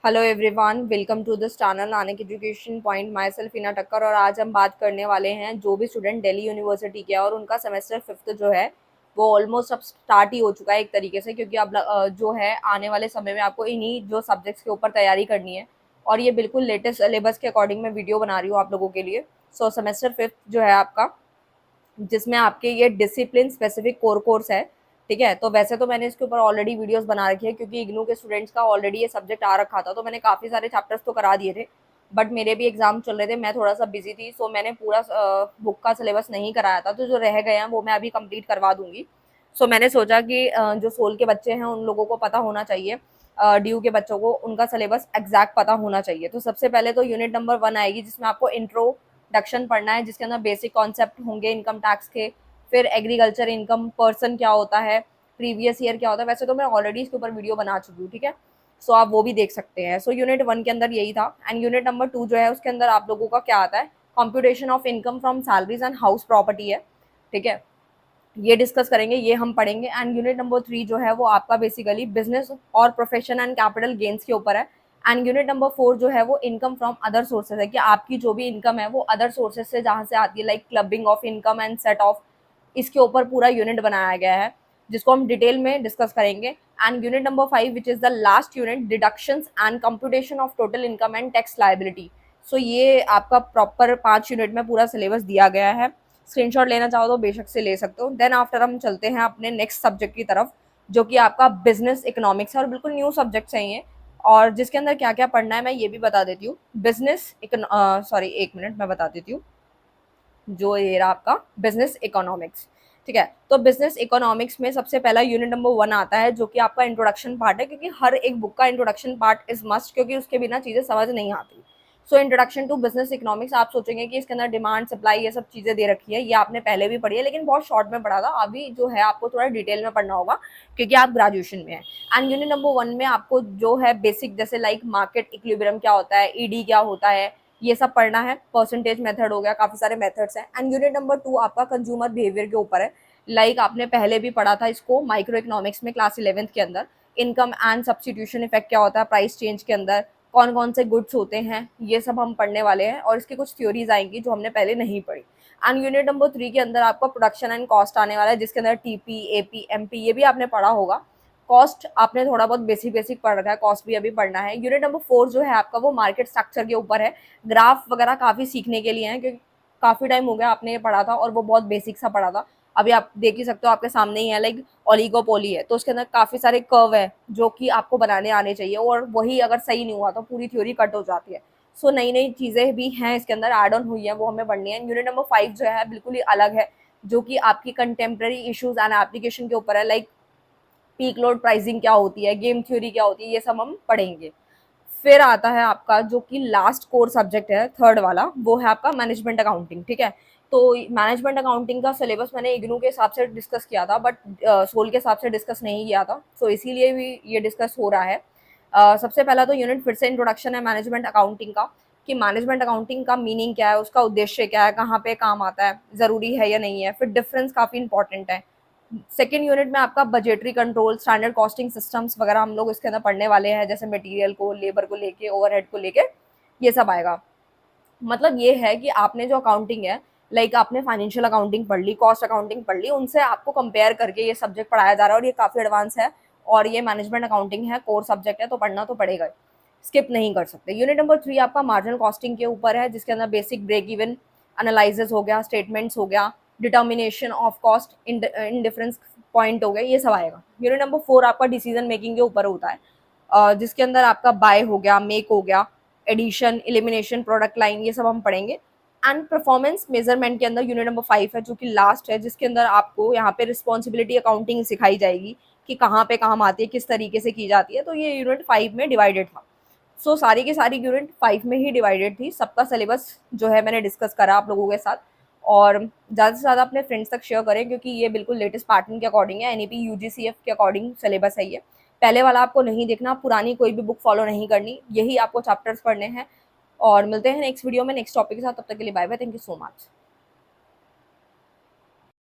Hello everyone, welcome to this channel Nanak education point. Myself Ina Takkar और आज हम बात करने वाले हैं जो भी स्टूडेंट दिल्ली यूनिवर्सिटी के हैं और उनका सेमेस्टर फिफ्थ जो है वो ऑलमोस्ट अब स्टार्ट ही हो चुका है एक तरीके से, क्योंकि अब जो है आने वाले समय में आपको इन्हीं जो सब्जेक्ट्स के ऊपर तैयारी करनी है और ये बिल्कुल लेटेस्ट सिलेबस के अकॉर्डिंग मैं वीडियो बना रही हूँ आप लोगों के लिए। सो सेमेस्टर फिफ्थ जो है आपका, जिसमें आपके ये डिसिप्लिन स्पेसिफिक कोर कोर्स है। ठीक है, तो वैसे तो मैंने इसके ऊपर ऑलरेडी वीडियोस बना रखी है क्योंकि इग्नू के स्टूडेंट्स का ऑलरेडी ये सब्जेक्ट आ रखा था, तो मैंने काफ़ी सारे चैप्टर्स तो करा दिए थे। बट मेरे भी एग्जाम चल रहे थे, मैं थोड़ा सा बिजी थी, सो मैंने पूरा बुक का सिलेबस नहीं कराया था, तो जो रह गए हैं वो मैं अभी कंप्लीट करवा दूंगी। सो मैंने सोचा कि जो सोल के बच्चे हैं उन लोगों को पता होना चाहिए, ड्यू के बच्चों को उनका सिलेबस एग्जैक्ट पता होना चाहिए। तो सबसे पहले तो यूनिट नंबर 1 आएगी जिसमें आपको इंट्रोडक्शन पढ़ना है, जिसके अंदर बेसिक कॉन्सेप्ट होंगे इनकम टैक्स के। फिर एग्रीकल्चर इनकम पर्सन क्या होता है, प्रीवियस ईयर क्या होता है। वैसे तो मैं ऑलरेडी इसके ऊपर वीडियो बना चुकी हूँ, ठीक है, सो आप वो भी देख सकते हैं। सो यूनिट 1 के अंदर यही था। एंड यूनिट नंबर 2 जो है उसके अंदर आप लोगों का क्या आता है, computation of income from salaries and house property है। ठीक है, ये डिस्कस करेंगे, ये हम पढ़ेंगे। एंड यूनिट नंबर 3 जो है वो आपका बेसिकली बिजनेस और प्रोफेशन एंड कैपिटल गेन्स के ऊपर है। एंड यूनिट नंबर 4 जो है वो इनकम फ्रॉम अदर सोर्सेज है, कि आपकी जो भी इनकम है वो अदर सोर्सेज से जहाँ से आती है, like clubbing of income and set of, इसके ऊपर पूरा यूनिट बनाया गया है जिसको हम डिटेल में डिस्कस करेंगे। And unit number 5 which is the last unit, deductions and computation of total income and tax liability. So ये आपका प्रॉपर 5 यूनिट में पूरा सिलेबस दिया गया है। स्क्रीनशॉट लेना चाहो तो बेशक से ले सकते हो। देन आफ्टर हम चलते हैं अपने नेक्स्ट सब्जेक्ट की तरफ, जो कि आपका बिजनेस इकोनॉमिक्स है और बिल्कुल न्यू सब्जेक्ट्स हैं ये। और जिसके अंदर क्या क्या पढ़ना है मैं ये भी बता देती हूँ। बिजनेस सॉरी, एक मिनट मैं बता देती हूँ। जो ये रहा आपका बिजनेस इकोनॉमिक्स। ठीक है, तो बिजनेस इकोनॉमिक्स में सबसे पहला यूनिट नंबर 1 आता है जो कि आपका इंट्रोडक्शन पार्ट है, क्योंकि हर एक बुक का इंट्रोडक्शन पार्ट इज मस्ट, क्योंकि उसके बिना चीजें समझ नहीं आती। So introduction to business economics, आप सोचेंगे कि इसके अंदर डिमांड सप्लाई ये सब चीजें दे रखी है, ये आपने पहले भी पढ़ी है लेकिन बहुत शॉर्ट में पढ़ा था। अभी जो है आपको थोड़ा डिटेल में पढ़ना होगा क्योंकि आप ग्रेजुएशन में है। एंड यूनिट नंबर 1 में आपको जो है बेसिक, जैसे लाइक मार्केट इक्विलिब्रियम क्या होता है, ईडी क्या होता है, ये सब पढ़ना है। परसेंटेज मेथड हो गया, काफी सारे मेथड्स हैं। एंड यूनिट नंबर 2 आपका कंज्यूमर बिहेवियर के ऊपर है। लाइक आपने पहले भी पढ़ा था इसको माइक्रो इकोनॉमिक्स में क्लास 11th के अंदर। इनकम एंड सब्सटीट्यूशन इफेक्ट क्या होता है प्राइस चेंज के अंदर, कौन कौन से गुड्स होते हैं, ये सब हम पढ़ने वाले हैं और इसकी कुछ थ्योरीज आएंगी जो हमने पहले नहीं पढ़ी। एंड यूनिट नंबर 3 के अंदर आपका प्रोडक्शन एंड कॉस्ट आने वाला है, जिसके अंदर टीपी, एपी, एमपी ये भी आपने पढ़ा होगा। कॉस्ट आपने थोड़ा बहुत बेसिक बेसिक पढ़ रखा है, कॉस्ट भी अभी पढ़ना है। यूनिट नंबर 4 जो है आपका वो मार्केट स्ट्रक्चर के ऊपर है। ग्राफ वगैरह काफ़ी सीखने के लिए हैं, क्योंकि काफ़ी टाइम हो गया आपने ये पढ़ा था और वो बहुत बेसिक सा पढ़ा था। अभी आप देख ही सकते हो, आपके सामने ही है, लाइक ओलिगोपोली है तो उसके अंदर काफ़ी सारे कर्व है जो कि आपको बनाने आने चाहिए, और वही अगर सही नहीं हुआ तो पूरी थ्योरी कट हो जाती है। सो नई नई चीज़ें भी हैं इसके अंदर ऐड ऑन हुई है, वो हमें पढ़नी है। यूनिट नंबर 5 जो है बिल्कुल ही अलग है, जो कि आपकी कंटेम्प्रेरी इशूज एंड एप्लीकेशन के ऊपर है, लाइक पीक लोड प्राइसिंग क्या होती है, गेम थ्योरी क्या होती है, ये सब हम पढ़ेंगे। फिर आता है आपका जो कि लास्ट कोर सब्जेक्ट है, थर्ड वाला, वो है आपका मैनेजमेंट अकाउंटिंग। ठीक है, तो मैनेजमेंट अकाउंटिंग का सिलेबस मैंने इग्नू के हिसाब से डिस्कस किया था, बट सोल के हिसाब से डिस्कस नहीं किया था, सो इसीलिए भी ये डिस्कस हो रहा है। सबसे पहला तो यूनिट फिर से इंट्रोडक्शन है मैनेजमेंट अकाउंटिंग का, कि मैनेजमेंट अकाउंटिंग का मीनिंग क्या है, उसका उद्देश्य क्या है, कहाँ पे काम आता है, ज़रूरी है या नहीं है। फिर डिफरेंस काफ़ी इंपॉर्टेंट है। सेकेंड यूनिट में आपका budgetary control, standard costing systems वगैरह हम लोग इसके अंदर पढ़ने वाले हैं, जैसे मटेरियल को, लेबर को लेके, ओवरहेड को लेके, ये सब आएगा। मतलब ये है कि आपने जो अकाउंटिंग है, लाइक आपने फाइनेंशियल अकाउंटिंग पढ़ ली, कॉस्ट अकाउंटिंग पढ़ ली, उनसे आपको कंपेयर करके ये सब्जेक्ट पढ़ाया जा रहा है और ये काफ़ी एडवांस है। और ये मैनेजमेंट अकाउंटिंग है, कोर सब्जेक्ट है, तो पढ़ना तो पड़ेगा, स्किप नहीं कर सकते। यूनिट नंबर 3 आपका मार्जिनल कॉस्टिंग के ऊपर है, जिसके अंदर बेसिक ब्रेक इवन एनालिसिस हो गया, स्टेटमेंट्स हो गया, determination of cost in difference point हो गए, ये सब आएगा। यूनिट नंबर 4 आपका डिसीजन मेकिंग के ऊपर होता है, जिसके अंदर आपका बाय हो गया, मेक हो गया, एडिशन, एलिमिनेशन, प्रोडक्ट लाइन, ये सब हम पढ़ेंगे। एंड परफॉर्मेंस मेजरमेंट के अंदर यूनिट नंबर 5 है जो कि लास्ट है, जिसके अंदर आपको यहाँ पे रिस्पॉन्सिबिलिटी अकाउंटिंग सिखाई जाएगी कि कहाँ पे काम आती है, किस तरीके से की जाती है। तो ये यूनिट 5 में डिवाइडेड था। सो सारी की सारी यूनिट 5 में ही डिवाइडेड थी। सबका सिलेबस जो है मैंने डिस्कस करा आप लोगों के साथ, और ज़्यादा से ज़्यादा अपने फ्रेंड्स तक शेयर करें, क्योंकि ये बिल्कुल लेटेस्ट पैटर्न के अकॉर्डिंग है, एनईपी यूजीसीएफ के अकॉर्डिंग सिलेबस है ये। पहले वाला आपको नहीं देखना, पुरानी कोई भी बुक फॉलो नहीं करनी, यही आपको चैप्टर्स पढ़ने हैं। और मिलते हैं नेक्स्ट वीडियो में नेक्स्ट टॉपिक के साथ, तब तक के लिए bye bye, thank you so much.